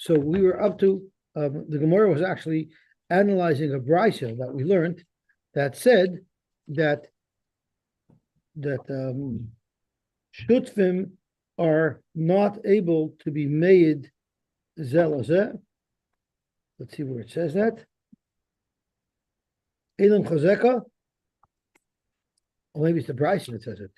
So we were up to the Gemara was actually analyzing a brisa that we learned that said that shutfim are not able to be made zelazeh. Let's see where it says that. Elam chazeka, or maybe it's the brisa that says it.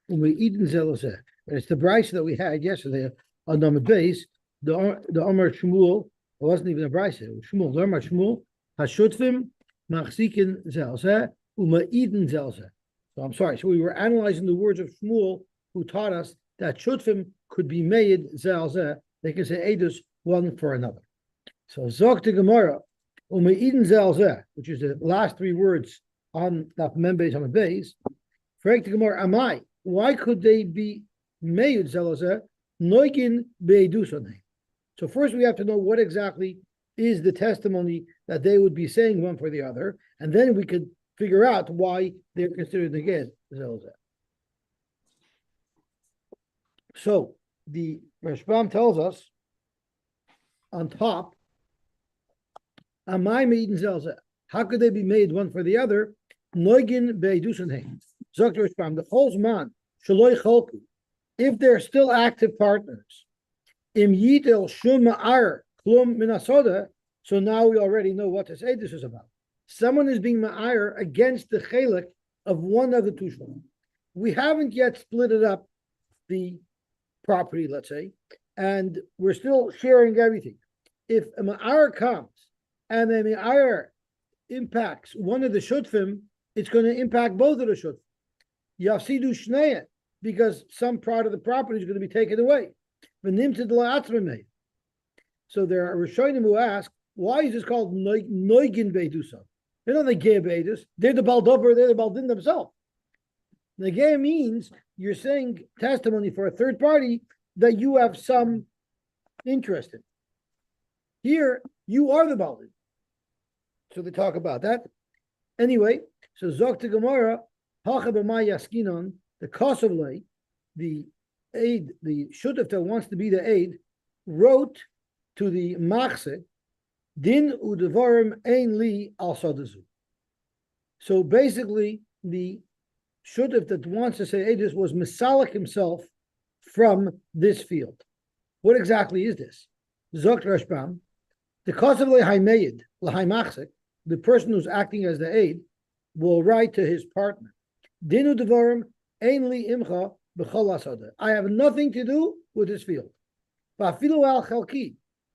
When we eat in zelazeh, it's the brisa that we had yesterday on number base. The Amar Shmuel, it wasn't even a brisa. Shmuel, the Amar Shmuel, hashutfim machzikin zelazeh u'ma'idin zelazeh. So I'm sorry. So we were analyzing the words of Shmuel, who taught us that shutfim could be made zelazeh. They can say edus one for another. So zok the Gemara u'ma'idin zelazeh, which is the last three words on that members on the base. Frag the Gemara, amai. Why could they be made zelazeh? Noigin be'edusonei. So first we have to know what exactly is the testimony that they would be saying one for the other, and then we could figure out why they're considered neged zelazeh. So the Rashbam tells us on top, amai me'idin zelazeh. How could they be made one for the other? Noigin be'edusonei. Zok Rashbam, the whole man shaloi cholku. If they're still active partners, im yidel shum ma'ar klum minasoda. So now we already know what this edus is about. Someone is being ma'ar against the chelik of one of the two shulm. We haven't yet split it up, the property, let's say, and we're still sharing everything. If a ma'ar comes and the ma'ar impacts one of the shutfim, it's going to impact both of the shutfim. Yafsidu shneya, because some part of the property is going to be taken away. So there are Rishonim who ask, why is this called Noigin Beidusa? They're not the Negeh Beidus. They're the Baldover, they're the Baldin themselves. Negeh means you're saying testimony for a third party that you have some interest in. Here, you are the Baldin. So they talk about that. Anyway, so Zok to Gemara, Hacha b'may yaskinon, the Kosovle, the aid, the shutaf that wants to be the aid, wrote to the machse, din udevarim ein li al sadazu. So basically, the shutaf that wants to say edus was Misalik himself from this field. What exactly is this? Zok Rashbam, the Kosovle haimeid lahaimachse, the person who's acting as the aid, will write to his partner, din udevarim ein li imcha. I have nothing to do with this field.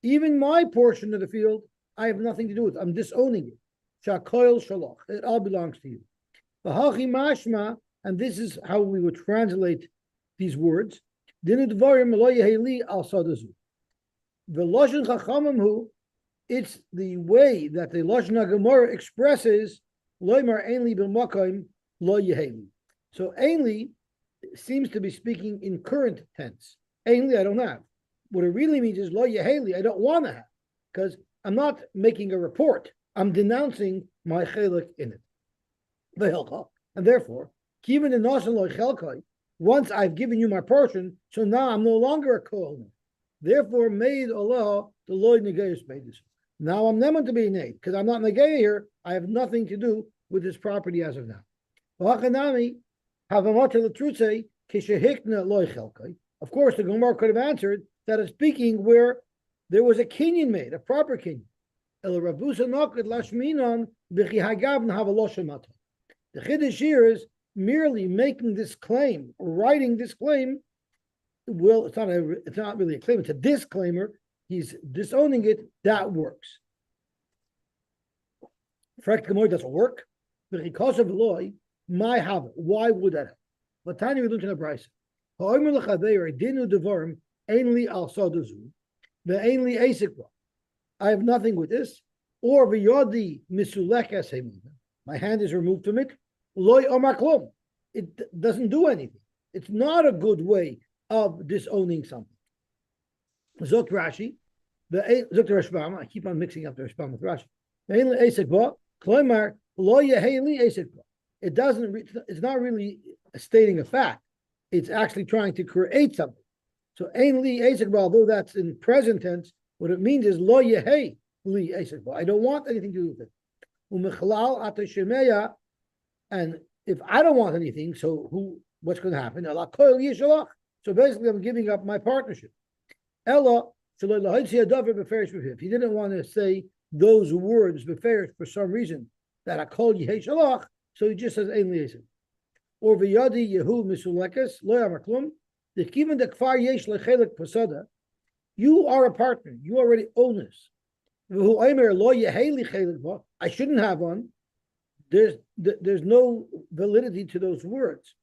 Even my portion of the field, I have nothing to do with. I'm disowning it. It all belongs to you. And this is how we would translate these words. It's the way that the Lashon Gemara expresses so ainli seems to be speaking in current tense. Ainli, I don't have. What it really means is lo yeheli, I don't want to have, because I'm not making a report. I'm denouncing my chelik in it. And therefore, even in nasan lo chelkai, once I've given you my portion, so now I'm no longer a kohen. Therefore, made Allah the loy negayus made this. Now I'm never to be an aid, because I'm not negay here. I have nothing to do with this property as of now. Of course, the Gemara could have answered that it's speaking where there was a kinyan made, a proper kinyan. The Chiddush here is merely making this claim, or writing this claim. Well, it's not really a claim, it's a disclaimer. He's disowning it. That works. Frek Gemara doesn't work. Because of loy, my have it. Why would that happen? But Tanya we look in a brisa. I have nothing with this. Or v'yodi misulek. My hand is removed from it. Loy omaklom. It doesn't do anything. It's not a good way of disowning something. Zok Rashi, Zok Rashbam. I keep on mixing up the Rashbam with Rashi. It doesn't. It's not really stating a fact. It's actually trying to create something. So ein li esek, although that's in present tense, what it means is lo yehei li esek. I don't want anything to do with it. Umechalal ata shemeya, and if I don't want anything, so what's going to happen? So basically, I'm giving up my partnership. Ella, if he didn't want to say those words for some reason, that I call Yehei Shalach, so he just says Ein Liasim. Or V'yadi Yehu Misulekes, Lo Yamaklum, the Kivan the Kfar Yesh Lechelek Pasada, you are a partner, you already own this. V'hu Aimer Lo Yehei Lichelek, I shouldn't have one. There's no validity to those words.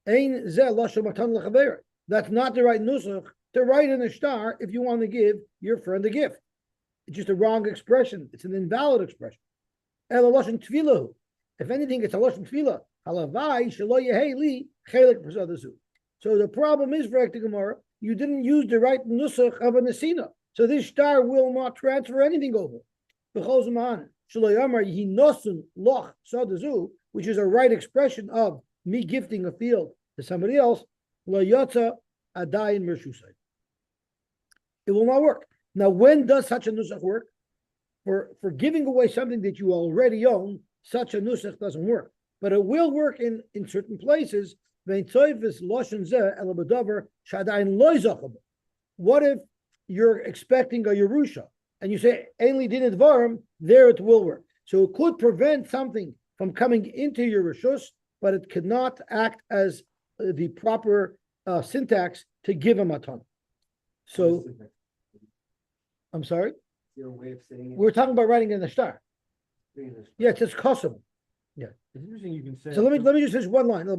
Ein Zeh Lashon Matan Lechaver. That's not the right nusach to write in a star if you want to give your friend a gift. It's just a wrong expression. It's an invalid expression. El lashon tefillah. If anything, it's a lashon tefillah. Halavai shelo yehei li chelik b'sadazu. So the problem is, for the Gemara, you didn't use the right nusach of a nesina. So this star will not transfer anything over. B'chol zman shelo yamar yehi nosun loch sadazu, which is a right expression of me gifting a field to somebody else. Lo yotza adayin mershusay. It will not work. Now, when does such a nusach work? For giving away something that you already own, such a nusach doesn't work. But it will work in certain places. What if you're expecting a Yerusha and you say, Ainli din advarim, there it will work. So it could prevent something from coming into your Yerushus, but it cannot act as the proper syntax to give a matan. So, I'm sorry? Your way of saying it. We're talking about writing in the star. Yeah, it's custom. Yeah. It's interesting you can say. So let me just finish one line. If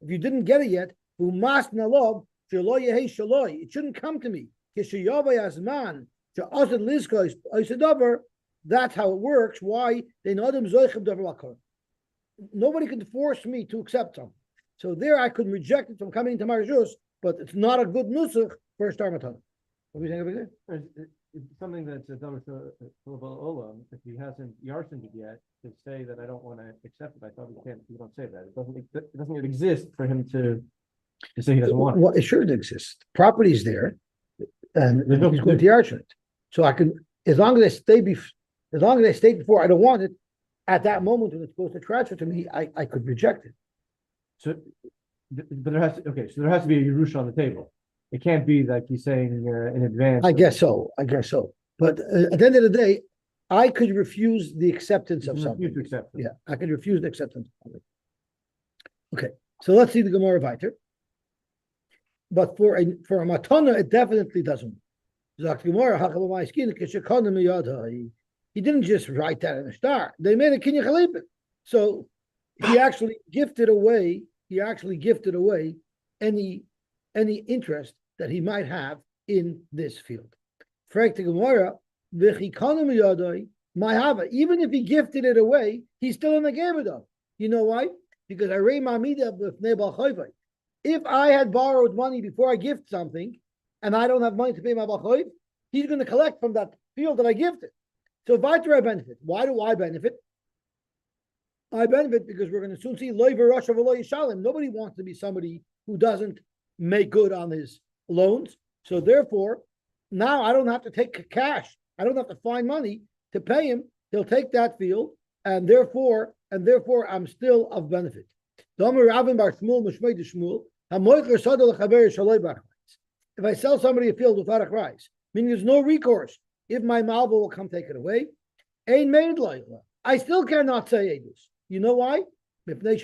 you didn't get it yet, it shouldn't come to me. That's how it works. Why? Nobody can force me to accept something. So there I could reject it from coming into my rishus, but it's not a good nusach for a star matana. What do you think of it? It's something that's a double olam. If he hasn't yarsened it yet, to say that I don't want to accept it, I thought we don't say that. It doesn't exist for him to say he doesn't want it. Well, it sure exists. Property's there, and he's going to yarsen it. So I can, as long as I state before I don't want it, at that moment when it's supposed to transfer to me, I could reject it. So, but there has to be a Yerusha on the table. It can't be like he's saying in advance. I guess so. But at the end of the day, I could refuse the acceptance of something. To accept it. Yeah, I could refuse the acceptance of something. Okay, so let's see the Gemara weiter. But for a matana, it definitely doesn't. He didn't just write that in a star. They made a kinyan chalipin. So he actually gifted away. Any interest that he might have in this field. Even if he gifted it away, he's still in the game though. You know why? Because if I had borrowed money before I gift something, and I don't have money to pay my balchoiv, he's going to collect from that field that I gifted. So weiter I benefit. Why do I benefit? I benefit because we're going to soon see loiver Russia v'lo yishalim. Nobody wants to be somebody who doesn't make good on his loans. So therefore, now I don't have to take cash. I don't have to find money to pay him. He'll take that field, and therefore I'm still of benefit. If I sell somebody a field without a price, meaning there's no recourse, if my malva will come take it away, I still cannot say edus. You know why? Because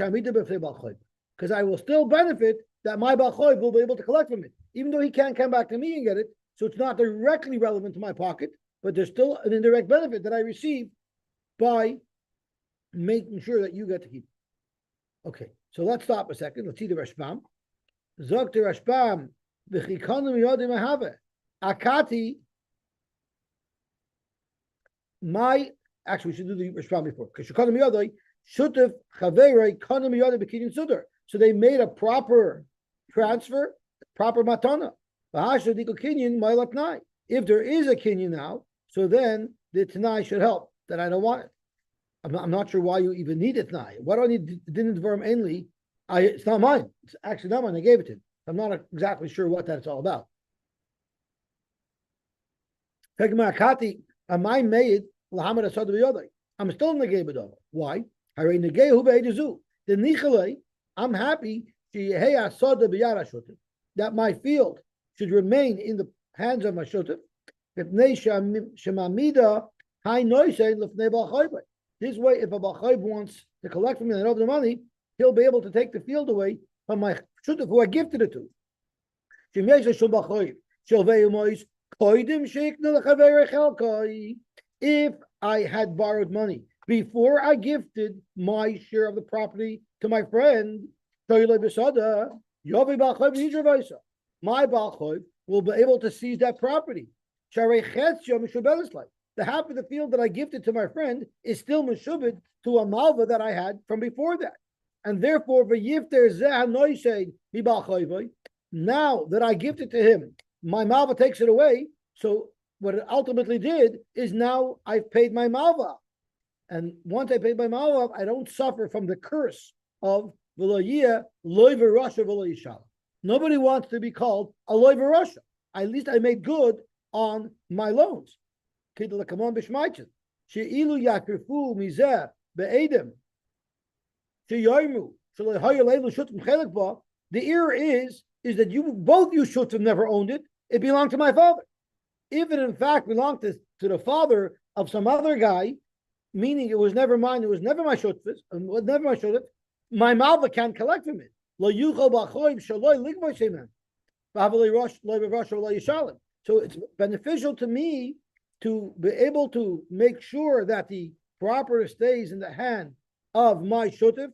I will still benefit that my balchoiv will be able to collect from it, even though he can't come back to me and get it. So it's not directly relevant to my pocket, but there's still an indirect benefit that I receive by making sure that you get to keep it. Okay, so let's stop a second. Let's see the Rashbam. Zog the Rashbam, v'chikanu miyodim ahave. Akati, actually we should do the Rashbam before. Kishikanu miyodai, shutef chaverei kanu miyodai b'kinyin sudar. So they made a proper transfer, proper matana. If there is a kinyan now, so then the Tanai should help, that I don't want it. I'm not sure why you even need a Tanai. Why do I need didn't verm only? It's not mine. It's actually not mine. I gave it to him. I'm not exactly sure what that's all about. Am I made? I'm still in the Gebedova. Why? I'm happy that my field should remain in the hands of my shutuf. This way, if a Bachayb wants to collect from me and the money, he'll be able to take the field away from my shutuf who I gifted it to. If I had borrowed money before I gifted my share of the property to my friend, my Bachayb will be able to seize that property. The half of the field that I gifted to my friend is still meshubed to a malva that I had from before that. And therefore, now that I gifted to him, my malva takes it away. So what it ultimately did is now I've paid my malva. And once I paid my malva, I don't suffer from the curse of v'lo loy v'rasha v'lo yishala. Nobody wants to be called a loy v'rasha. At least I made good on my loans. The error is that you both you should have never owned it. It belonged to my father. If it in fact belonged to the father of some other guy, meaning it was never mine, it was never my shutfis, and was never my shutf, my malva can't collect from it. So it's beneficial to me to be able to make sure that the property stays in the hand of my shutf,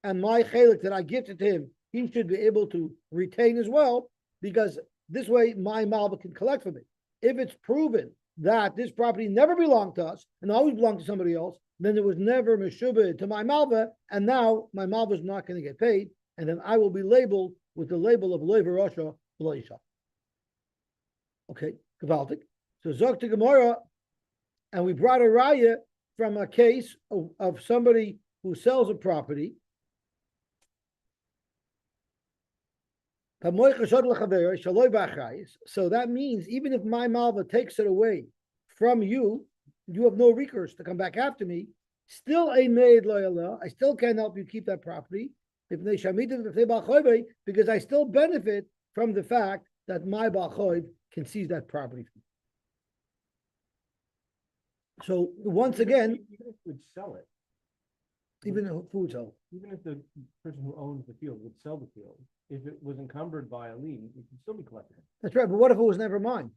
and my chelik that I gifted to him, he should be able to retain as well, because this way my malva can collect from it. If it's proven that this property never belonged to us and always belonged to somebody else, then it was never meshubed to my malva, and now my malva is not going to get paid, and then I will be labeled with the label of loy v'rasha v'lo yishala. Okay, gewaltig. So zok to Gemara, and we brought a raya from a case of somebody who sells a property. So that means even if my malva takes it away from you, you have no recourse to come back after me. Still a made loyal. I still can't help you keep that property because I still benefit from the fact that my Bachayv can seize that property. So once again, even if we'd sell it, even if food sell, even if the person who owns the field would sell the field, if it was encumbered by a lien, it could still be collected. That's right. But what if it was never mine?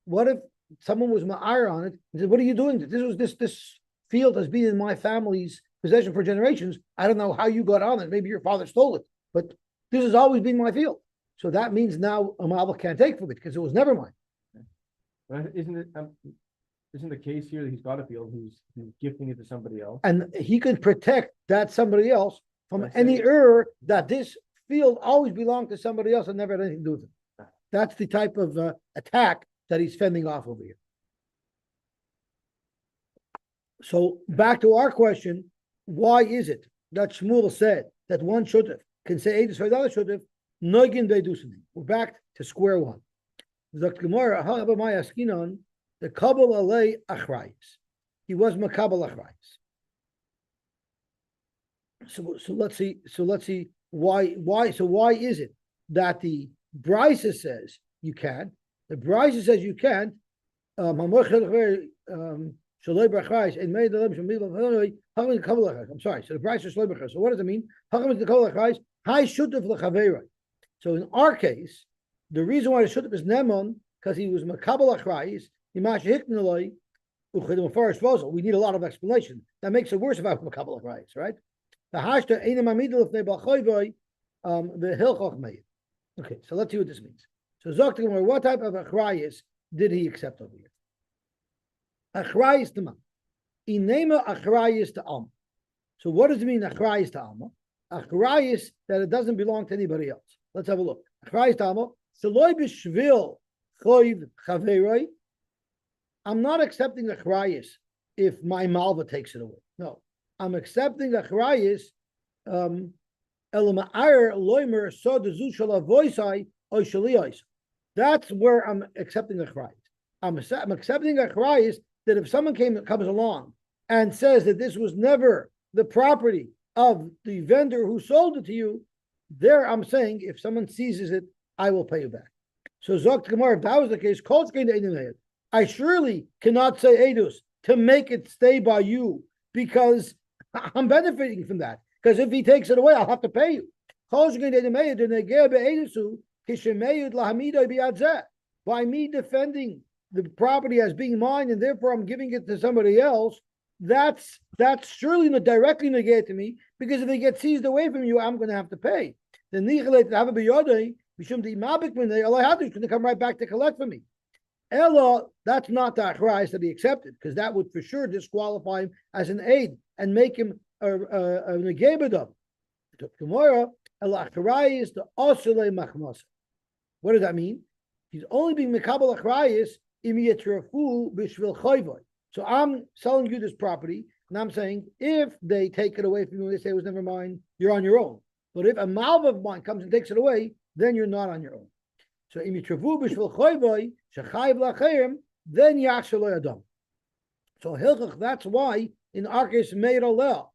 What if someone was ma'ar on it and said, "What are you doing? This field has been in my family's possession for generations. I don't know how you got on it. Maybe your father stole it, but this has always been my field." So that means now a malva can't take from it because it was never mine. But isn't the case here that he's got a field, he's gifting it to somebody else, and he can protect that somebody else from any error that this field always belonged to somebody else and never had anything to do with it. That's the type of attack that he's fending off over here. So back to our question, why is it that Shmuel said that one shutef can say Eidus for the other shutef? Noigin beidusin. We're back to square one. The Gemara, how about my askinon? The kabel alei achrayis. He was makabel achrayis. So let's see. So let's see why. So why is it that the Brisa says you can? The Brisa says you can't. I'm sorry. So the Brisa is shloibachar. So what does it mean? So in our case, the reason why the shutuf is nemon because he was makabel achrayis. We need a lot of explanation. That makes it worse about makabel achrayis, right? The hashta ain't mamidel if they b'choyvoy the hilchoch made. Okay, so let's see what this means. So Zok, what type of achrayis did he accept over here? Achrayis to man. Inema achrayis to alma. So what does it mean achrayis to alma? Achrayis that it doesn't belong to anybody else. Let's have a look. Achrayis to alma. Shaloi b'shvil choyv chaveroi. I'm not accepting achrayis if my malva takes it away. No, I'm accepting achrayis That's where I'm accepting a chrayis. I'm accepting a chrayis that if someone comes along and says that this was never the property of the vendor who sold it to you, there I'm saying if someone seizes it, I will pay you back. So Zok Gemara, if that was the case, I surely cannot say edus to make it stay by you because I'm benefiting from that. Because if he takes it away, I'll have to pay you. By me defending the property as being mine and therefore I'm giving it to somebody else, that's surely not directly negated to me, because if it gets seized away from you, I'm going to have to pay. The nichelet have a biyodei mishum di mabik minei Allah had to come right back to collect from me. Ella, that's not the achrayis that he accepted, because that would for sure disqualify him as an aid and make him a negebedam. Tomorrow, ella achrayis the osele machmas. What does that mean? He's only being mekabel achrayis im yitrafu b'shvil chayvoy. So I'm selling you this property, and I'm saying, if they take it away from you and they say it was never mine, you're on your own. But if a malva of mine comes and takes it away, then you're not on your own. So then So hilchach, that's why in Arkes Meir Alel,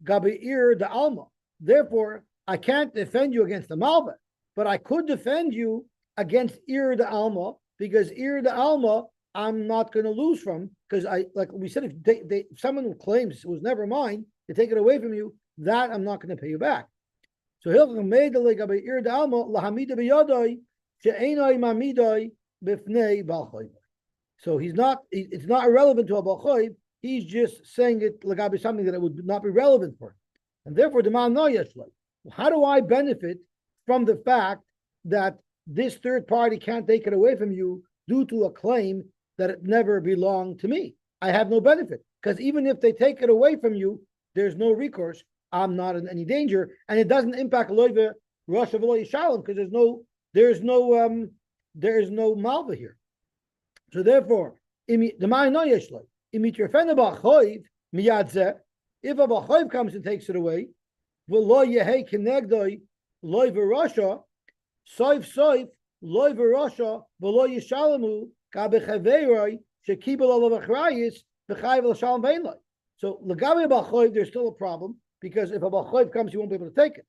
Gabeir de Alma. Therefore, I can't defend you against the malva, but I could defend you against Ir de Alma, because Ir de Alma I'm not going to lose from, because like we said, if someone claims it was never mine, they take it away from you, that I'm not going to pay you back. So Hilchach made the gabe Ir de Alma lahamida biyadai she'enai mamidai b'fnei bal chayv. So it's not irrelevant to a bal chayv. He's just saying it like something that it would not be relevant for him, and therefore the man no yeshlay. How do I benefit from the fact that this third party can't take it away from you due to a claim that it never belonged to me? I have no benefit, because even if they take it away from you, there's no recourse. I'm not in any danger, and it doesn't impact loiva rush of shalom, because there's no malva here. So therefore, the mind no yeshlay. If a b'chayv comes and takes it away, v'lo yehei kenegdoi loiva russia, soif loiva russia v'lo yishalamu. So legabe b'chayv, there's still a problem, because if a b'chayv comes, you won't be able to take it.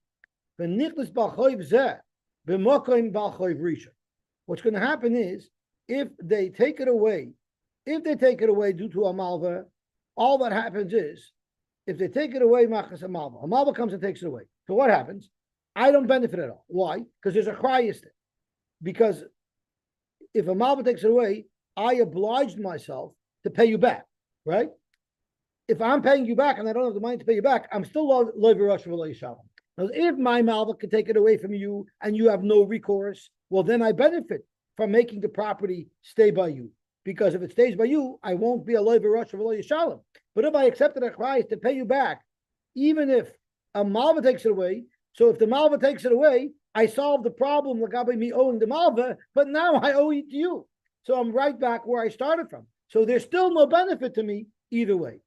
What's going to happen is, if they take it away due to a malva, all that happens is, if they take it away, machas a malva comes and takes it away. So what happens? I don't benefit at all. Why? Because there's a chrayis there. Because if a malva takes it away, I obliged myself to pay you back, right? If I'm paying you back and I don't have the money to pay you back, I'm still loiva rush v'lo yishalom. Now, if my malva can take it away from you and you have no recourse, well, then I benefit from making the property stay by you. Because if it stays by you, I won't be a loiva rush v'lo yishalom. But if I accepted a chrayis to pay you back, even if a malva takes it away, so if the malva takes it away, I solved the problem legabe me owing the malva, but now I owe it to you. So I'm right back where I started from. So there's still no benefit to me either way.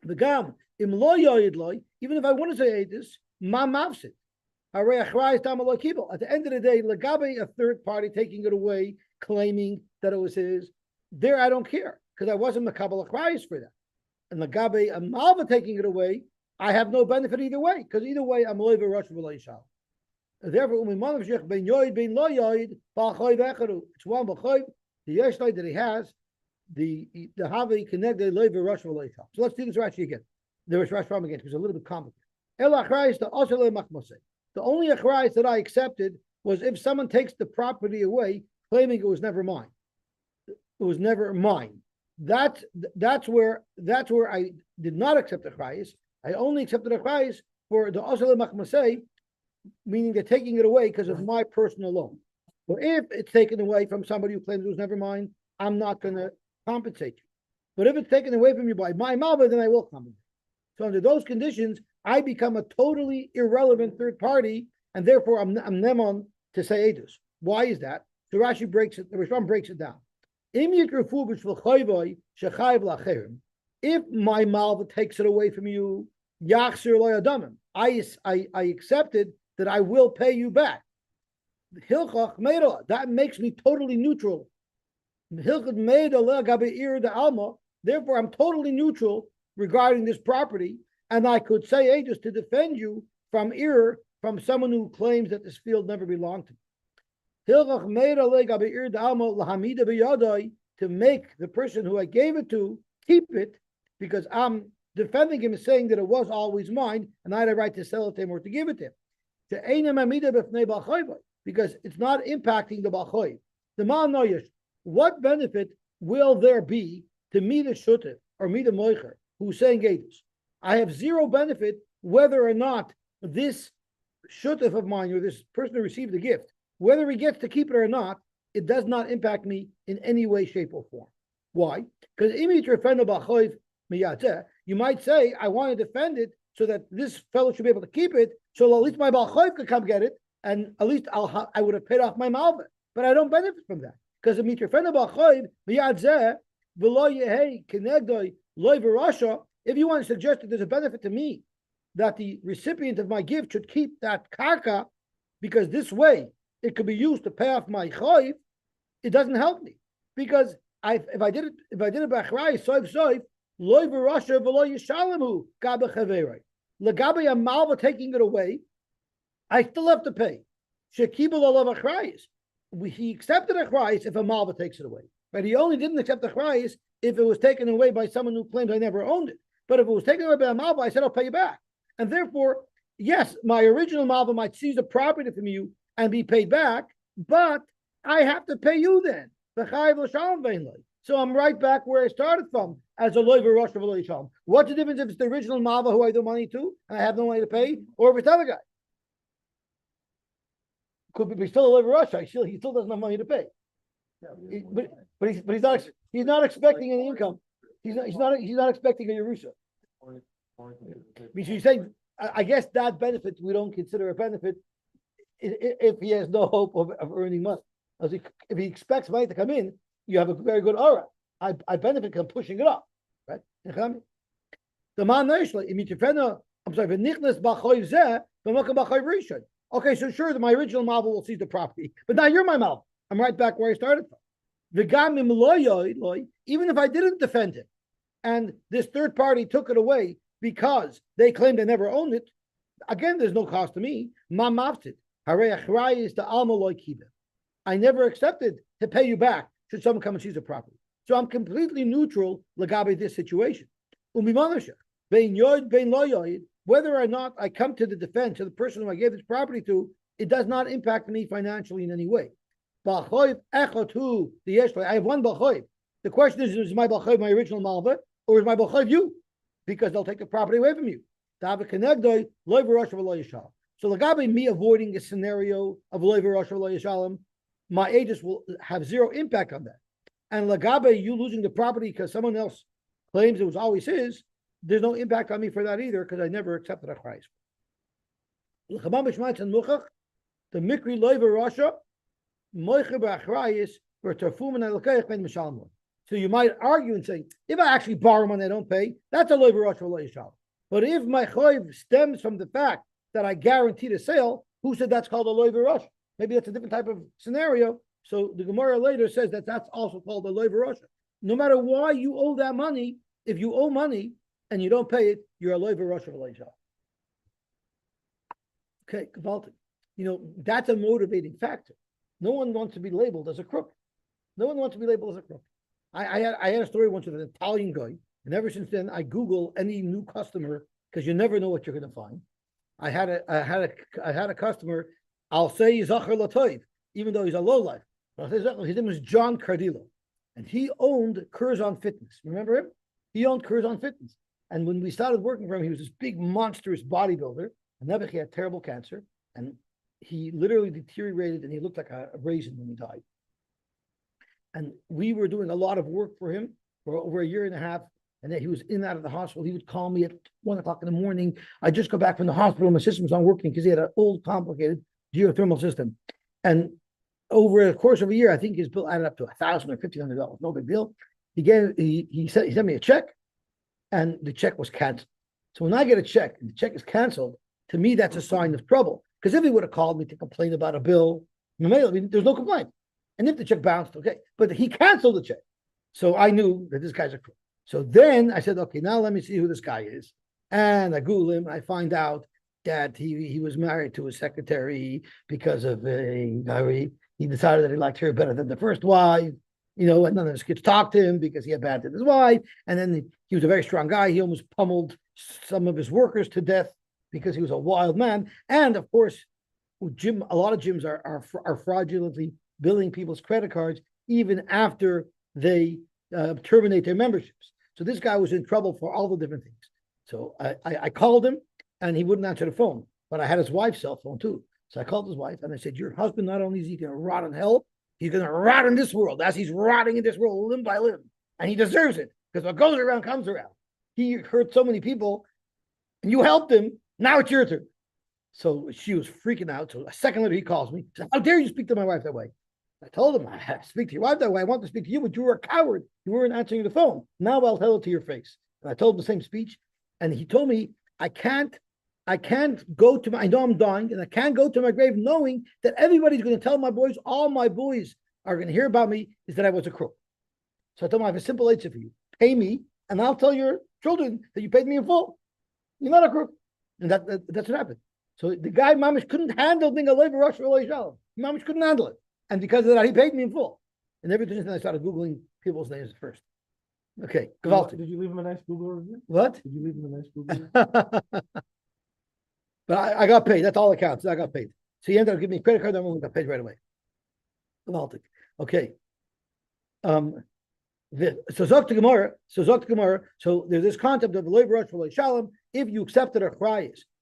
The gam im lo yoyid loy, even if I want to say this, ma mavsit. At the end of the day, legabe a third party taking it away, claiming that it was his, there I don't care, because I wasn't makabel achrayis for that. And legabe a malva taking it away, I have no benefit either way, because either way I'm loiva rush v'lo yishal. Therefore, it's one b'chayv, the yeshlay that he has, the havi connected loiva rush v'lo yishal. So let's do this Rashi again. There was Rashi problem again, because it's a little bit complicated. The only achrayis that I accepted was if someone takes the property away, claiming it was never mine. It was never mine. That's where I did not accept the achrayis. I only accepted achrayis for the osele machmasei, meaning they're taking it away because of my personal loan. But if it's taken away from somebody who claims it was never mine, I'm not going to compensate you. But if it's taken away from you by my malva, then I will compensate. So under those conditions, I become a totally irrelevant third party, and therefore I'm nemon to say edus. Why is that? So Rashi breaks it. The Rishon breaks it down. If my malva takes it away from you, Yachsir lo yadamim. I accepted that I will pay you back. Hilchach meidala. That makes me totally neutral. Hilchach meidala gabe ir de alma. Therefore, I'm totally neutral regarding this property, and I could say, hey, just to defend you from error from someone who claims that this field never belonged to me. Hilchach meidala gabe ir de alma lahamida biyadai, to make the person who I gave it to keep it, because I'm defending him, saying that it was always mine, and I had a right to sell it to him or to give it to him. Because it's not impacting the Balchoy. The man noyesh. What benefit will there be to me, the Shutif, or me, the Moicher, who's saying Gatus? I have zero benefit whether or not this Shutif of mine, or this person who received the gift, whether he gets to keep it or not, it does not impact me in any way, shape, or form. Why? Because you might say, I want to defend it so that this fellow should be able to keep it, so at least my Balchoiv could come get it, and at least I would have paid off my Malva. But I don't benefit from that. Because if you want to suggest that there's a benefit to me, that the recipient of my gift should keep that karka, because this way it could be used to pay off my choiv, it doesn't help me. Because if I did it b'achrayis soif loy v'rasha v'lo yishalamu gabe chaverei legabe a malva taking it away, I still have to pay. Shekibel olav achrayis. He accepted achrayis if a malva takes it away, but he only didn't accept achrayis if it was taken away by someone who claimed I never owned it. But if it was taken away by a malva, I said I'll pay you back. And therefore, yes, my original malva might seize the property from you and be paid back, but I have to pay you then. So I'm right back where I started from as a loy v'rosh v'lo yishalom. What's the difference if it's the original malva who I owe money to and I have no money to pay, or if it's the other guy? Could be still a loy v'rosh. He still doesn't have money to pay. But he's not expecting any income. He's not expecting a Yerusha. Because you say, I guess that benefit we don't consider a benefit if he has no hope of earning money. If he expects money to come in, you have a very good aura. I benefit from pushing it up, right? The man nicely, I'm sorry, okay, so sure, my original malva will seize the property, but now you're my malva. I'm right back where I started from. Even if I didn't defend it, and this third party took it away because they claimed they never owned it, again, there's no cost to me. I never accepted to pay you back should someone come and seize the property. So I'm completely neutral legabe this situation. Whether or not I come to the defense of the person who I gave this property to, it does not impact me financially in any way. I have one balchoiv. The question is my balchoiv my original malva, or is my balchoiv you? Because they'll take the property away from you. So legabe me avoiding a scenario of loy v'rosh v'lo yishalom, my agents will have zero impact on that. And legabe you losing the property because someone else claims it was always his, there's no impact on me for that either, because I never accepted a price. The mikri loy v'rosha. So you might argue and say, if I actually borrow money I don't pay, that's a loy v'rosh v'lo yishalom. But if my choiv stems from the fact that I guaranteed a sale, who said that's called a loy v'rosh? Maybe that's a different type of scenario. So the Gemara later says that that's also called a loy v'rosh. No matter why you owe that money, if you owe money and you don't pay it, you're a loy v'rosh v'lo yishalom. Okay, Gavaltic. That's a motivating factor. No one wants to be labeled as a crook. No one wants to be labeled as a crook. I had a story once with an Italian guy, and ever since then I Google any new customer because you never know what you're going to find. I had a customer. I'll say Zachar Latoiv, even though he's a lowlife. His name was John Cardillo, and he owned Curzon Fitness. Remember him? He owned Curzon Fitness, and when we started working for him, he was this big monstrous bodybuilder, and never he had terrible cancer, and he literally deteriorated and he looked like a raisin when he died. And we were doing a lot of work for him for over a year and a half. And then he was in and out of the hospital. He would call me at 1:00 in the morning. I just got back from the hospital. My system's not working because he had an old, complicated geothermal system. And over the course of a year, I think his bill added up to $1,000 or $1,500. No big deal. He sent me a check, and the check was canceled. So when I get a check and the check is canceled, to me, that's a sign of trouble. Because if he would have called me to complain about a bill, there's no complaint. And if the check bounced, okay. But he canceled the check. So I knew that this guy's a crook. So then I said, okay, now let me see who this guy is. And I Google him. I find out that he was married to a secretary because of he decided that he liked her better than the first wife, and none of his kids talked to him because he abandoned his wife. And then he was a very strong guy. He almost pummeled some of his workers to death because he was a wild man. And of course, a lot of gyms are fraudulently billing people's credit cards even after they terminate their memberships. So this guy was in trouble for all the different things. So I called him and he wouldn't answer the phone, but I had his wife's cell phone too. So I called his wife and I said, your husband, not only is he going to rot in hell, he's going to rot in this world as he's rotting in this world limb by limb. And he deserves it because what goes around comes around. He hurt so many people and you helped him. Now it's your turn. So she was freaking out. So a second later, he calls me. He said, how dare you speak to my wife that way? I told him, I have to speak to your wife that way. I want to speak to you, but you were a coward. You weren't answering the phone. Now I'll tell it to your face. And I told him the same speech. And he told me, I can't go to I know I'm dying, and I can't go to my grave knowing that everybody's going to tell my boys, all my boys are going to hear about me, is that I was a crook. So I told him, I have a simple answer for you. Pay me, and I'll tell your children that you paid me in full. You're not a crook. And that's what happened. So the guy, Mamish, couldn't handle being a labor rush for Shalom. Mamish couldn't handle it. And because of that, he paid me in full. And every time I started Googling people's names first. Okay. Did you leave him a nice Google review? What? Did you leave him a nice Google review? But I got paid. That's all that counts. I got paid. So he ended up giving me a credit card. I got paid right away. Okay. So Zok to Gemara. So there's this concept of Eloi Baruch V'Eloi Shalom. If you accept it,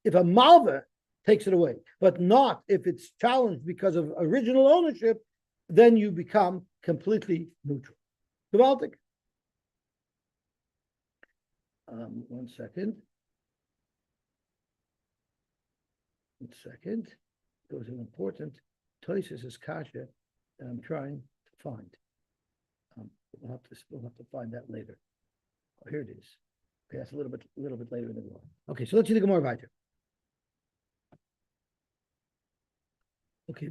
if a malva takes it away, but not if it's challenged because of original ownership, then you become completely neutral. Gewaltig. 1 second. 1 second. There was an important Tosis kasha that I'm trying to find. We'll have to find that later. Oh, here it is. Okay, that's a little bit later in the Gemara. Okay, so let's see the Gemara weiter. Okay,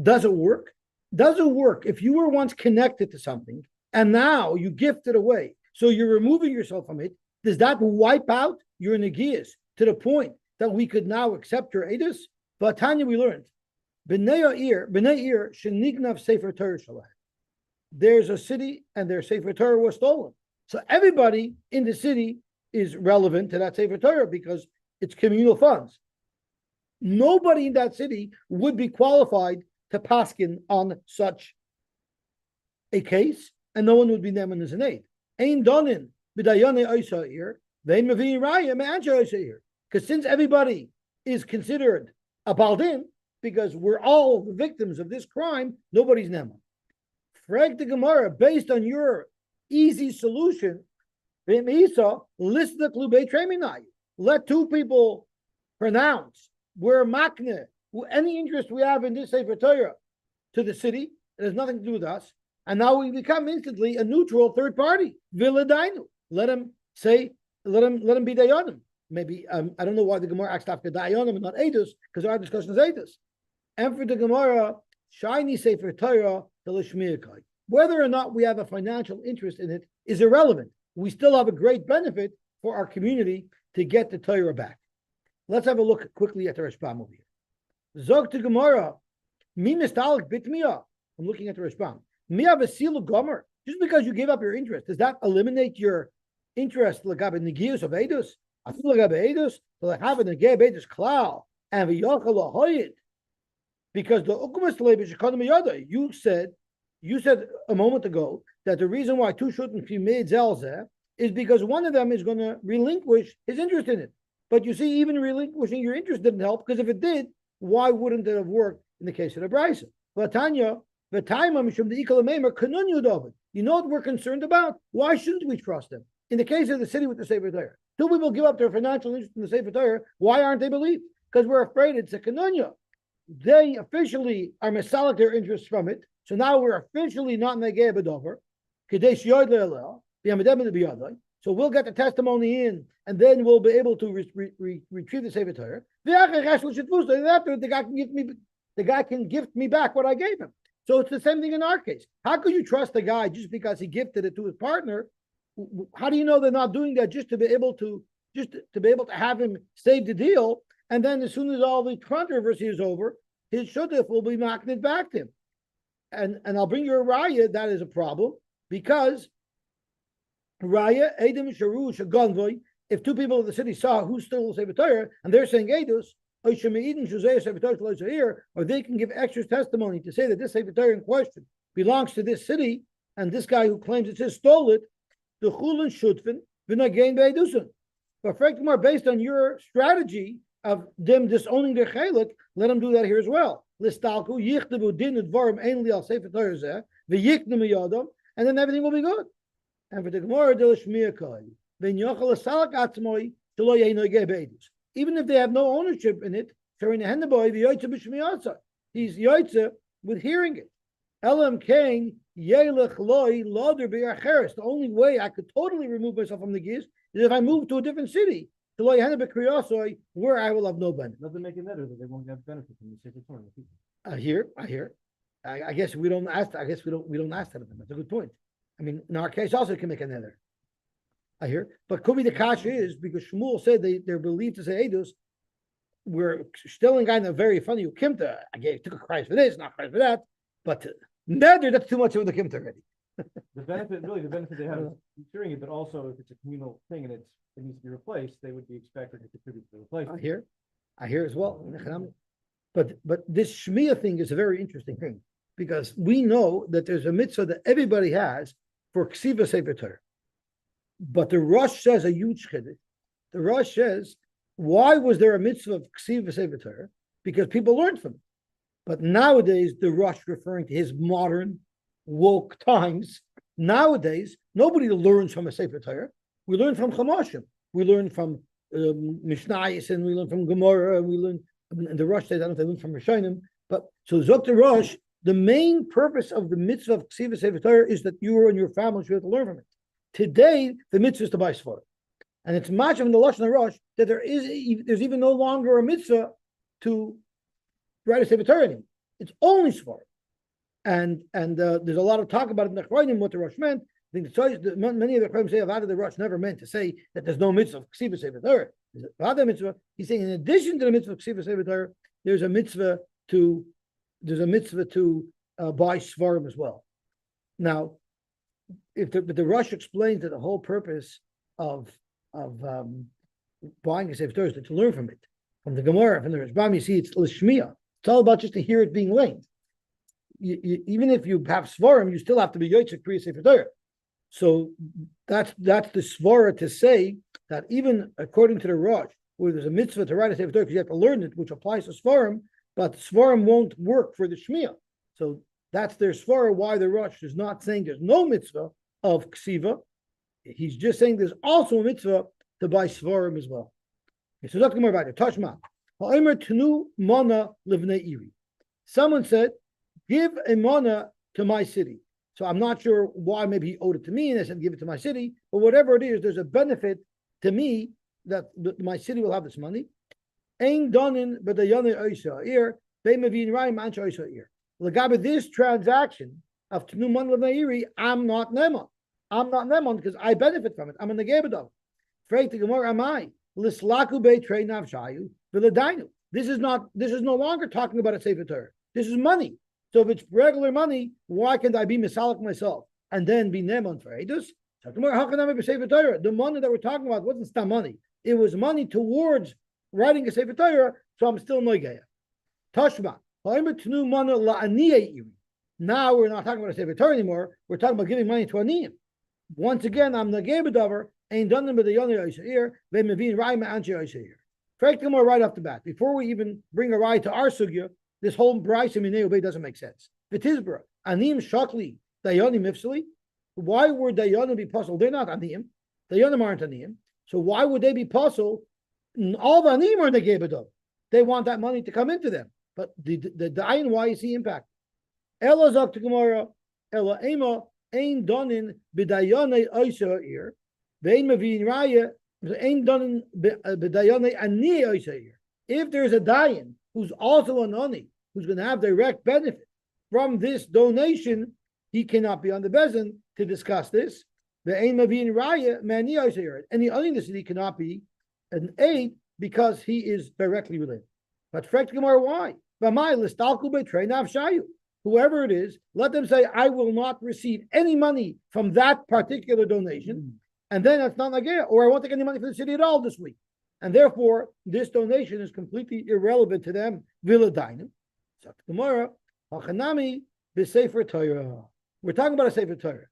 does it work? Does it work if you were once connected to something and now you gift it away? So you're removing yourself from it. Does that wipe out your negias to the point that we could now accept your edus? But Tanya, we learned, there's a city and their Sefer Torah was stolen. So everybody in the city is relevant to that Sefer Torah because it's communal funds. Nobody in that city would be qualified to paskin on such a case, and no one would be named as an aid. Ein donin b'dayane oisa here, vein mevin raya me'ancha oisa here. Because since everybody is considered a baldin, because we're all the victims of this crime, nobody's named. Frag the Gemara, based on your easy solution, let two people pronounce we're makne, any interest we have in this Sefer Torah to the city, it has nothing to do with us, and now we become instantly a neutral third party. Viladainu. Let him be dayanim. Maybe I don't know why the Gemara asked after dayanim and not edus, because our discussion is edus. And for the Gemara, shiny Sefer Torah to l'shmiyakai. Whether or not we have a financial interest in it is irrelevant. We still have a great benefit for our community to get the Torah back. Let's have a look quickly at the Rashbam over here. Zog to Gemara, mi mistalik bitmiya. I'm looking at the Rashbam. Mi avasilu gomer. Just because you gave up your interest, does that eliminate your interest? L'gabe negius of edus. I feel l'gabe edus. So like having a geb edus klal and v'yochel lahoyit. Because the ukumas lebish economy yada. You said a moment ago that the reason why two shouldn't be made zelzeh is because one of them is going to relinquish his interest in it. But you see, even relinquishing your interest didn't help, because if it did, why wouldn't it have worked in the case of the Brisa? You know what we're concerned about? Why shouldn't we trust them? In the case of the city with the Sefer Torah, two people give up their financial interest in the Sefer Torah. Why aren't they believed? Because we're afraid it's a kanunya. They officially are misalik their interest from it. So now we're officially not negei b'dover. Kadesh Yod Le'eleh, B'yamadem and B'yadai. So we'll get the testimony in, and then we'll be able to retrieve the Sefer Torah. After the guy can gift me back what I gave him. So it's the same thing in our case. How could you trust a guy just because he gifted it to his partner? How do you know they're not doing that just to be able to have him save the deal? And then as soon as all the controversy is over, his shudif will be knocking it back to him. And I'll bring you a raya that is a problem because raya edim sharu shagonvoy. If two people of the city saw who stole the Sefer Torah and they're saying edus, or they can give extra testimony to say that this Sefer Torah in question belongs to this city, and this guy who claims it's his stole it. The chulin shutfin v'nagain be'edusin. But frankly, based on your strategy of them disowning their chelik, let them do that here as well. Listalku yichtavu din udvarim ein li al Sefer Torah zeh v'yiknu miyadam, and then everything will be good. And for the Gemara, del shmiya kai ben yochel asalak atzmoi shelo yeino gei be'edus. Even if they have no ownership in it, he's yoitze with hearing it. Elam kain yelech loy loder be'acheres. The only way I could totally remove myself from the gears is if I move to a different city, where I will have no benefit. Doesn't make it better that they won't have benefit from the Sefer Torah. I hear. I guess we don't ask. I guess we don't ask that of them. That's a good point. I mean, in our case, also can make another. I hear, but could be the kasha is because Shmuel said they're believed to say edus. We're still in kind of very funny. Kimta, took a price for this, not price for that, but nether that's too much of the kimta already. The benefit they have is hearing it, but also if it's a communal thing and it needs to be replaced, they would be expected to contribute to the replacement. I hear as well. But this shmiya thing is a very interesting thing because we know that there's a mitzvah that everybody has for ksiva sefer Torah. But the Rosh says a huge chiddush. The Rosh says, why was there a mitzvah of ksiva sefer Torah? Because people learned from it. But nowadays, the Rosh referring to his modern, woke times. Nowadays, nobody learns from a sefer Torah. We learn from Chamashim. We learn from Mishnayos, and we learn from Gemara, and we learn. And the Rosh says, I don't know if they learn from Rishonim. But so Zok the Rosh, the main purpose of the mitzvah of ksiva sefer Torah is that you and your family should have to learn from it. Today, the mitzvah is to buy Sfar. And it's much of in the Lashon HaRosh that there's even no longer a mitzvah to write a Sefer Torah anymore. It's only Sfar. And there's a lot of talk about it in the Chayim, what the Rosh meant. I think many of the Chayim say Avada the Rosh never meant to say that there's no mitzvah of Ksiva Sefer Torah. Avada mitzvah, he's saying in addition to the mitzvah of Ksiva Sefer Torah, there's a mitzvah to buy Sfarim as well. Now, but the Rosh explains that the whole purpose of buying a Sefer Torah is to learn from it. From the Gemara, from the Rashbam, you see it's l'shmiya. It's all about just to hear it being learned. Even if you have Svarim, you still have to be Yotzei Kriya Sefer Torah. So that's the Svara to say that even according to the Rosh, where there's a mitzvah to write a Sefer Torah because you have to learn it, which applies to Svarim, but Svarim won't work for the Shmiya. So that's their Svara why the Rosh is not saying there's no mitzvah of Ksiva. He's just saying there's also a mitzvah to buy Svarim as well. Okay, so let's go more about it. Tashma. Someone said, give a mana to my city. So I'm not sure why maybe he owed it to me and I said give it to my city, but whatever it is, there's a benefit to me that my city will have this money. Ein donin b'dayane oisha ir, be'mevin rayim ancha oisha ir. Lagabe this transaction of Tnu Man L'Meiri, I'm not Neman. I'm not Neman because I benefit from it. I'm in the Gebedov. Freit the Gemara, am I? Lislaku be'trei navshayu v'ledainu. This is no longer talking about a Sefer Torah. This is money. So if it's regular money, why can't I be misalik myself and then be Neman for Edus? How can I be Sefer Torah? The money that we're talking about wasn't stam money. It was money towards writing a Sefer Torah, so I'm still Noigeya. Tashma. Now we're not talking about a Sefer Torah anymore. We're talking about giving money to Aniyim. Once again, I'm the Gebedover, ain't done them with the Yoni Yishair, they Mevin Raima Anche Yishair. More right off the bat, before we even bring a ride to our sugya, this whole Bryce and Minei Obey doesn't make sense. V'tizbra, Anim Shakli, Dayanim Mifsali. Why would Dayanim be puzzled? They're not Anim. Dayanim aren't Anim. So why would they be puzzled? All the Anim are in the Gebedov. They want that money to come into them. But the Dayan, why is he impact? Ella Zok to Gemara, Ella Ema, ein donin b'dayonei oisa ir, vein mavin raya ein donin b'dayonei ani oisa ir. If there's a dayan who's also an oni, who's going to have direct benefit from this donation, he cannot be on the bezin to discuss this. The aim of being raya mani oisa ir. Any other in the city cannot be an aid because he is directly related. But Frek Gemara, why? Whoever it is, let them say, I will not receive any money from that particular donation. And then it's not like, or I won't take any money from the city at all this week. And therefore, this donation is completely irrelevant to them. Viladainu. Gemara, Hachanami b'Sefer Torah. We're talking about a Sefer Torah.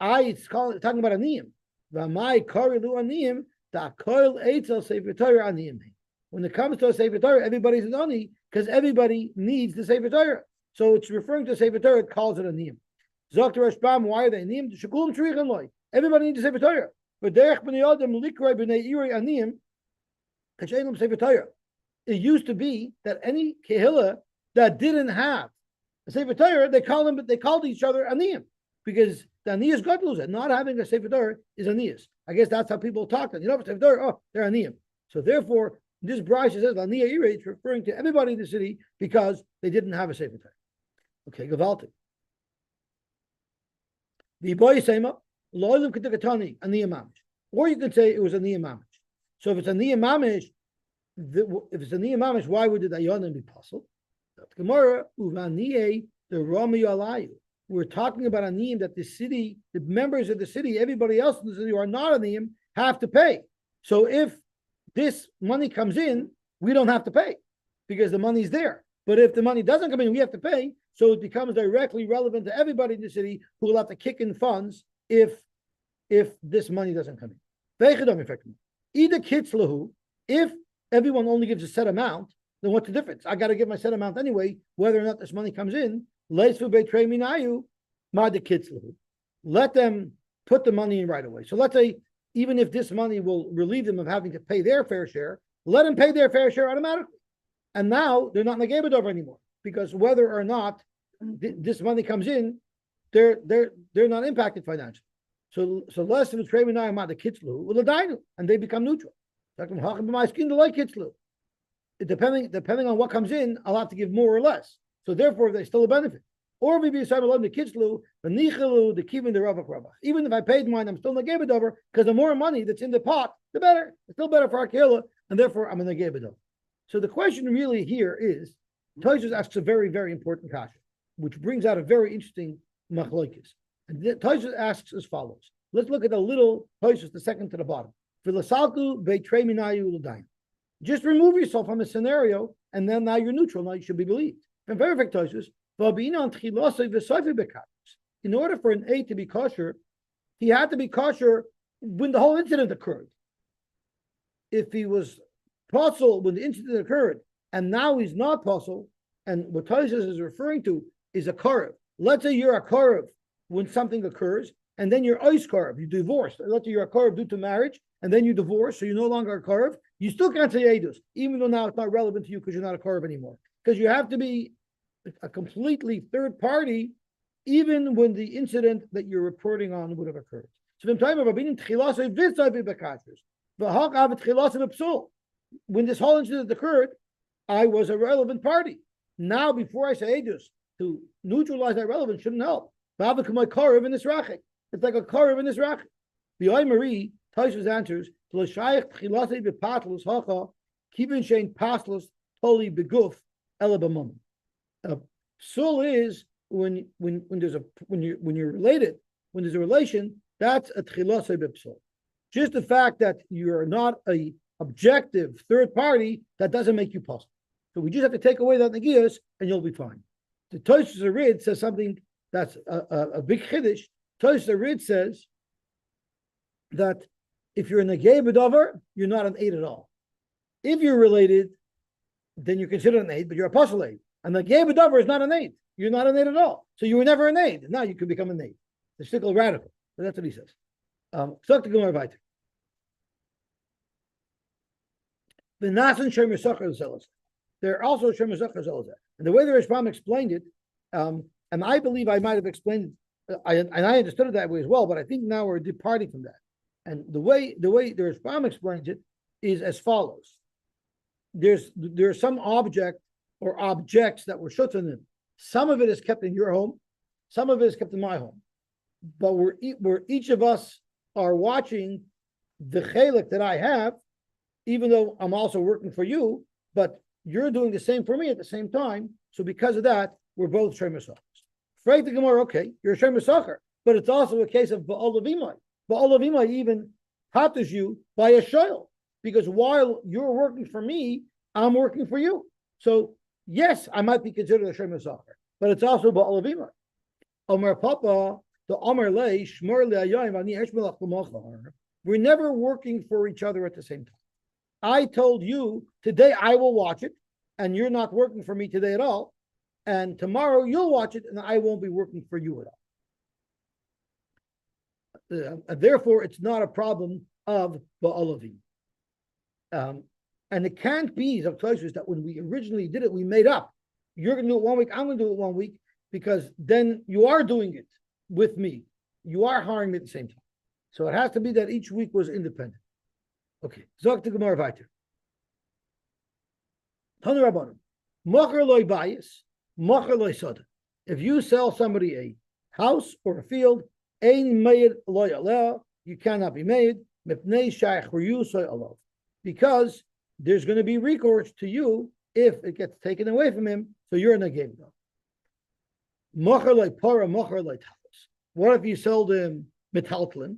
It's talking about a niyim. V'amai karilu aniyim, ta'koil eitzel Sefer Torah aniyim. When it comes to a Sefer Torah, everybody's an ani because everybody needs the Sefer Torah. So it's referring to Sefer Torah, it calls it a niyim. Zok to Rashbam, why are they niyim? Shekulim tzrichen loy. Everybody needs the Sefer Torah. But derech b'nei adam likroi b'nei iroi aniyim k'sheinim Sefer Torah. It used to be that any kehillah that didn't have a Sefer Torah, they called each other aniyim because the aniyas gadlus, and not having a Sefer Torah is aniyas. I guess that's how people talk. You know, Sefer Torah, oh, they're aniyim. So therefore, this brayso says Laniya Ire, it's referring to everybody in the city because they didn't have a Sefer Torah. Okay, Gavalti. The boy sema loylim ketekatani Aniyah Mamish, or you could say it was Aniyah Mamish. So if it's Aniyah Mamish, why would the Dayanim be puzzled? Gemara uvaniye the Rami Alayu. We're talking about Aniyim that the city, the members of the city, everybody else in the city who are not Aniyim have to pay. So if this money comes in, we don't have to pay because the money's there. But if the money doesn't come in, we have to pay. So it becomes directly relevant to everybody in the city who will have to kick in funds if this money doesn't come in. Either kitzlahu, if everyone only gives a set amount, then what's the difference? I got to give my set amount anyway, whether or not this money comes in. Let them put the money in right away. So let's say, even if this money will relieve them of having to pay their fair share, let them pay their fair share automatically. And now they're not Negabadov anymore because whether or not this money comes in, they're not impacted financially. So less of the Treminai Amad the Kitzlu will dinu, and they become neutral. Depending on what comes in, I'll have to give more or less. So therefore, there's still a benefit. Or maybe the kitzlu, the nichelu, the kivin, the ravach. Even if I paid mine, I'm still negabedover because the more money that's in the pot, the better. It's still better for our kehillah, and therefore I'm a negabedover. So the question really here is, Tosfos asks a very, very important kasha, which brings out a very interesting machlokes. And Tosfos asks as follows. Let's look at the little Tosfos, the second to the bottom. Philosalku beitrei minayu l'dayin. Just remove yourself from the scenario, and then now you're neutral. Now you should be believed. And very Tosfos. In order for an aid to be kosher, he had to be kosher when the whole incident occurred. If he was possible when the incident occurred, and now he's not possible, and what Tosfos is referring to is a karev. Let's say you're a karev when something occurs, and then you're ice karev, you divorced. Let's say you're a karev due to marriage, and then you divorce, so you're no longer a karev. You still can't say edus, even though now it's not relevant to you because you're not a karev anymore. Because you have to be a completely third party, even when the incident that you're reporting on would have occurred. So when this whole incident occurred, I was a relevant party. Now, before I say edus, to neutralize that relevance shouldn't help. It's like a karev in this rachik. The Marie Tosfos answers, keeping Shane paslos totally beguf elabamum. Psul is when you're related, when there's a relation, that's a tchilasei b'psul. Just the fact that you're not a objective third party, that doesn't make you possible. So we just have to take away that negias, and you'll be fine. The Tosfos Arid says something that's a big chiddush. Tosfos Arid says that if you're a negei b'davar, you're not an aid at all. If you're related, then you're considered an aid, but you're a puzzle aid. And the negei b'davar is not an aid. You're not an aid at all. So you were never an aid. Now you could become an aid. The shtickle radical. But that's what he says. The Nasan Shemer Sachar Zelos. There are also Shemer Sachar Zelos. And the way the Rishbam explained it, and I believe I might have explained it I understood it that way as well, but I think now we're departing from that. And the way the Rashbam explains it is as follows: there's some object or objects that were shuttanim. Some of it is kept in your home, some of it is kept in my home, but we're each of us are watching the chelik that I have, even though I'm also working for you, but you're doing the same for me at the same time. So because of that, we're both Shemer Sachar. Frank the Gemara, okay, you're a Shemer Sachar, but it's also a case of Ba'al Avimai. Ba'al Avimai even hatters you by a shoyl, because while you're working for me, I'm working for you. So yes, I might be considered a Shemer Sachar, but it's also Ba'al Avimai. Omer Papa, the Omer Lei, Shmor Le'ayayim, Ani Eshmelach L'Machar. We're never working for each other at the same time. I told you today I will watch it, and you're not working for me today at all. And tomorrow you'll watch it, and I won't be working for you at all. Therefore, it's not a problem of Ba'alavim. And it can't be that when we originally did it, we made up. You're going to do it 1 week, I'm going to do it 1 week, because then you are doing it with me. You are hiring me at the same time. So it has to be that each week was independent. Okay. Zok to Gemara weiter. Tanu Rabbanim. Mocher loy bayis, mocher loy soda. If you sell somebody a house or a field, ein meid loy aleh, you cannot be made, mipnei shaykh you soy alov. Because there's going to be recourse to you if it gets taken away from him, so you're in a game though. Mocher loy para, mocher loy talis. What if you sold him metaltlin?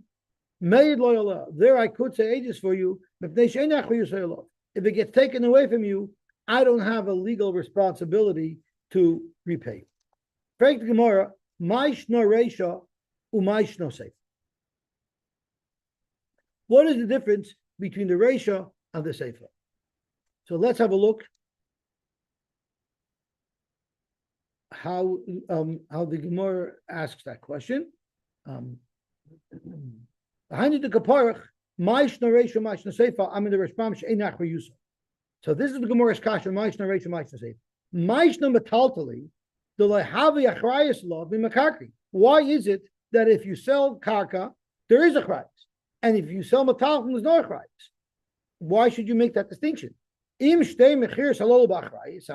Made loyal. There I could say ages for you. If it gets taken away from you, I don't have a legal responsibility to repay. Frank Gemara, Maishna Reisha, Umaishna Seif. What is the difference between the Reisha and the Seifa? So let's have a look how the Gemara asks that question. Behind the kaparach, ma'ishna reisha ma'ishna seifa. I'm in the reshbam she'enach reyusa. So this is the Gemara's kasha. Ma'ishna reisha ma'ishna seifa. Ma'ishna metaltali the lehavi achrayis law b'makarki. Why is it that if you sell karka, there is a achrayis, and if you sell metaltali, there's no achrayis? Why should you make that distinction? Im shtei mechir salol b'achrayis.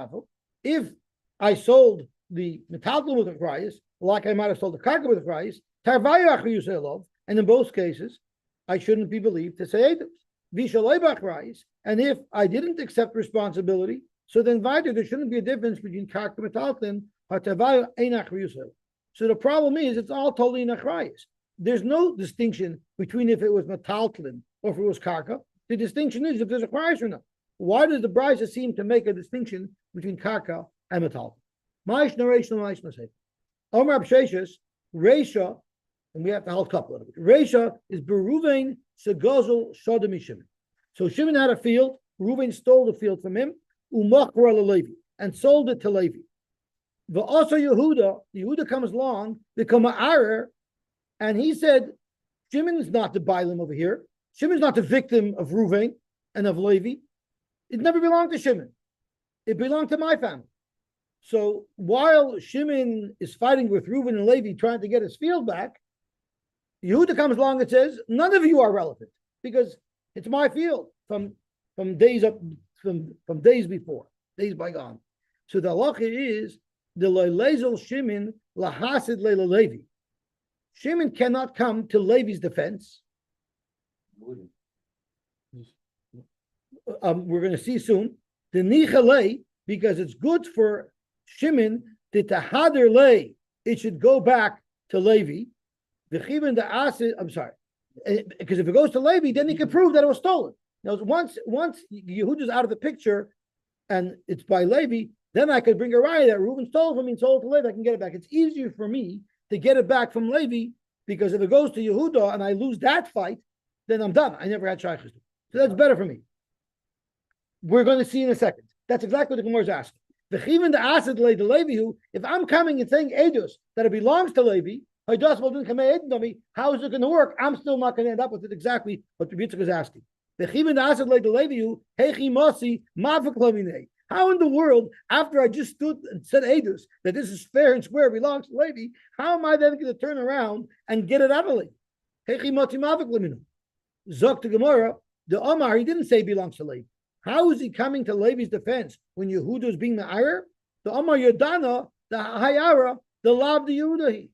If I sold the metaltali with achrayis, like I might have sold the karka with achrayis, tarvayu achrayus elov. And in both cases, I shouldn't be believed to say Eidos. And if I didn't accept responsibility, so then there shouldn't be a difference between karka metaltlin hatavayu einach riyusel. So the problem is, it's all totally in achrayis. There's no distinction between if it was metaltlin or if it was karka. The distinction is if there's a achrayis or not. Why does the Brisa seem to make a distinction between karka and metaltlin? Ma'ishna reisha ma'ishna seif. Omar b'sheishes reisha. And we have to hold up a little bit. Reisha is Beruvain Segozel Shodem Shimon. So Shimon had a field. Reuven stole the field from him. Umachra Levi and sold it to Levi. But also Yehuda comes along, become an Arer, and he said, Shimon's not the Bailim over here. Shimon's not the victim of Reuven and of Levi. It never belonged to Shimon. It belonged to my family. So while Shimon is fighting with Reuven and Levi trying to get his field back, Yehuda comes along and says, none of you are relevant because it's my field from days from days before, days bygone. So the halacha is the le'lezel Shimon lahasid le'le Levi. Shimon cannot come to Levi's defense. We're going to see soon the nichale, because it's good for Shimon to tahader lei. It should go back to Levi. I'm sorry, because if it goes to Levi, then he can prove that it was stolen. Now, once Yehuda's out of the picture, and it's by Levi, then I could bring a raya that Reuben stole from me and sold it to Levi. I can get it back. It's easier for me to get it back from Levi because if it goes to Yehuda and I lose that fight, then I'm done. I never had shaykhs. So that's better for me. We're going to see in a second. That's exactly what the Gemara is asking. The Levi, if I'm coming and saying Eidos that it belongs to Levi, how is it going to work? I'm still not going to end up with it exactly what the Yitzchak is asking. How in the world, after I just stood and said Edus, that this is fair and square, belongs to Levi, how am I then going to turn around and get it out of Levi? Zok to Gemara, the Omar, he didn't say belongs to Levi. How is he coming to Levi's defense when Yehuda is being the Ira? The Omar Yodana, the Hayara, the Lav the Yehuda.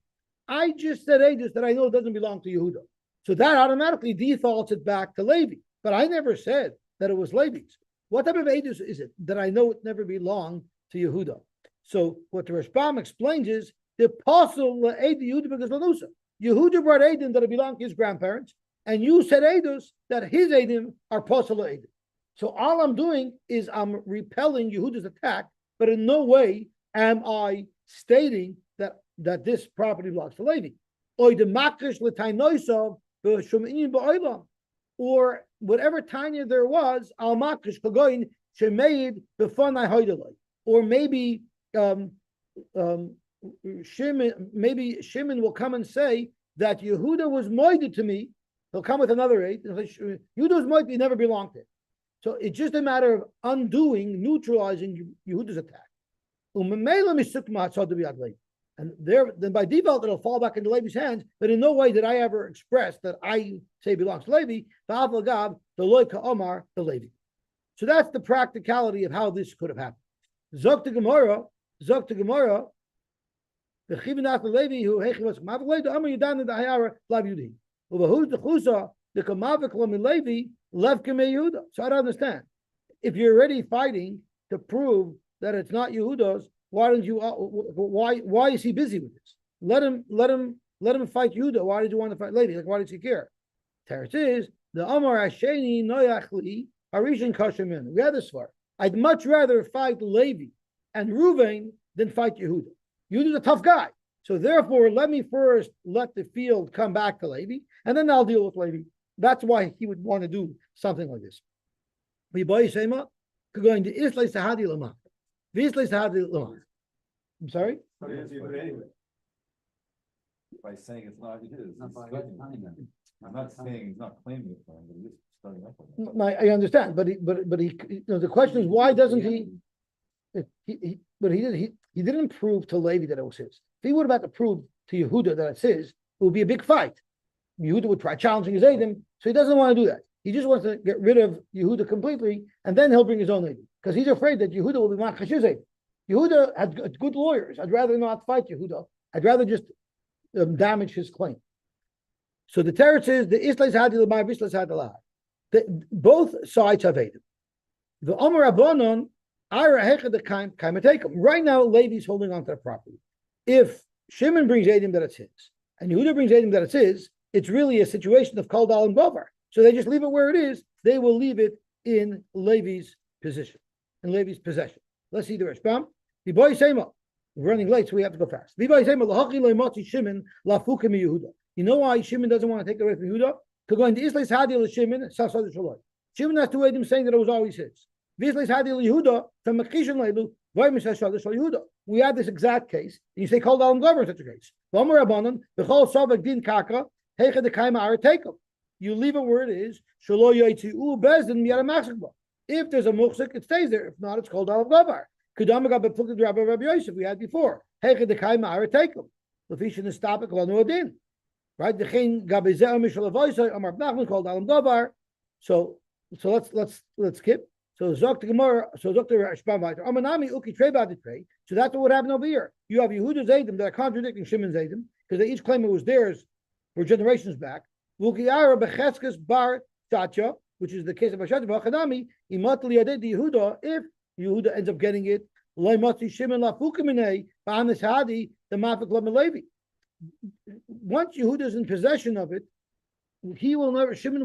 I just said Edus that I know doesn't belong to Yehuda. So that automatically defaults it back to Levi. But I never said that it was Levi's. What type of Edus is it that I know it never belonged to Yehuda? So what the Rashbam explains is the apostle Eid Yehuda because Lanusa. Yehuda brought Edim that it belonged to his grandparents, and you said Edus that his Edim are apostle Edim. So all I'm doing is I'm repelling Yehuda's attack, but in no way am I stating that this property belongs to Levi. Or whatever Tanya there was, al makrish kagoin shemade b'fanai hoydalai. Or maybe Shimon will come and say that Yehuda was moided to me. He'll come with another eight. Yehuda's moided never belonged to him. So it's just a matter of undoing, neutralizing Yehuda's attack. And there, then by default, it'll fall back into Levi's hands. But in no way did I ever express that I say belongs to Levi. The Levi. So that's the practicality of how this could have happened. Zok to Gemara, the Chivinat Levi who Hechi was Kamavik the Amar Yudan the Hayara Lav Yudi. Who's the Chusa the Kamavik Lam Levi Lev Kame Yehuda. So I don't understand. If you're already fighting to prove that it's not Yehuda's, why don't you? Why is he busy with this? Let him fight Yehuda. Why did you want to fight Levi? Like why does he care? Teretz is the Amar Hasheni Noyachli Harishan Kashamin. We had this far. I'd much rather fight Levi and Reuven than fight Yehuda. Yehuda's a tough guy, so therefore let me first let the field come back to Levi, and then I'll deal with Levi. That's why he would want to do something like this. We boy Shema going to Islay Sahadi Lama. I'm sorry? By saying it's not his. I'm not saying he's not claiming it for him, but he's starting up with it. I understand, but the question is why doesn't he? He didn't prove to Levi that it was his. If he would have had to prove to Yehuda that it's his, it would be a big fight. Yehuda would try challenging his Edom, so he doesn't want to do that. He just wants to get rid of Yehuda completely, and then he'll bring his own Edom. Because he's afraid that Yehuda will be Machash Edom. Yehuda had good lawyers. I'd rather not fight Yehuda. I'd rather just damage his claim. So the teretz is the Islas Hadil Mar Islas Hadil. Both sides have Edom. The Omer Abonon Ira Hechad the Kaimatekum. Right now, Levi's holding on to the property. If Shimon brings Edom that it's his, and Yehuda brings Edom that it's his, it's really a situation of Kol Dal and Govar. So they just leave it where it is. They will leave it in Levi's position, in Levi's possession. Let's see the Rashbam. The boy Sema. We're running late, so we have to go fast. The boy Sema lahaki loymati Shimon lafukim Yehuda. You know why Shimon doesn't want to take it away from Yehuda? Because going to Islas Hadil Shimon, Sasad Shaloi. Shimon has two Edom saying that it was always his. Islas Hadil Yehuda from Mekishan Leilu. We had this exact case. You say called Alam Glover in such a case. You leave it where it is. If there's a muhsik, it stays there. If not, it's called Alam Glover. We had before. Right? The called Alam Glover. So let's skip. So Zok Gemara, so Zok Rashbam weiter. Amanami uki trei bad trei. So that's what would happen over here. You have Yehuda's Edom that are contradicting Shimon's Edom because they each claim it was theirs for generations back. Vukiara becheskes bar tacha, which is the case of Hashat Bachanami. Imatli aded Yehuda. If Yehuda ends up getting it, loymati Shimon lafukiminei ba'anis hadi the mafik lamelevi. Once Yehuda is in possession of it, Shimon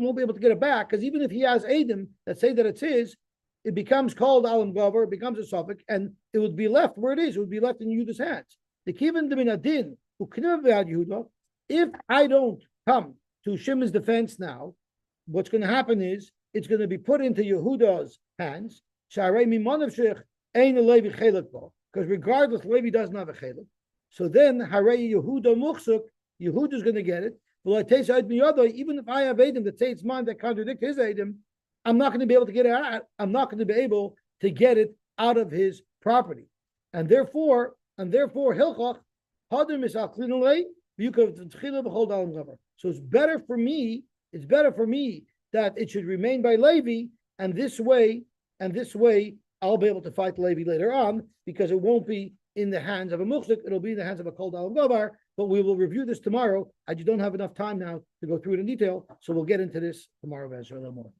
won't be able to get it back because even if he has Edom that say that it's his, it becomes called Alam Gover, it becomes a suffix, and it would be left where it is. It would be left in Yehuda's hands. The Kivan Deminadin, who can never be Yehuda, if I don't come to Shimon's defense now, what's going to happen is it's going to be put into Yehuda's hands. Because regardless, Levi doesn't have a chelik. So then, Harei Yehuda Muchsuk, Yehuda's going to get it. Even if I have Edom that say it's mine that contradict his Edom, I'm not going to be able to get it out. I'm not going to be able to get it out of his property. And therefore, Hilchach, Hadim is Aklinale, so it's better for me that it should remain by Levi, and this way, I'll be able to fight Levi later on, because it won't be in the hands of a muhsik, it'll be in the hands of a kol dalam gabar, but we will review this tomorrow. I just don't have enough time now to go through it in detail, so we'll get into this tomorrow, a little more.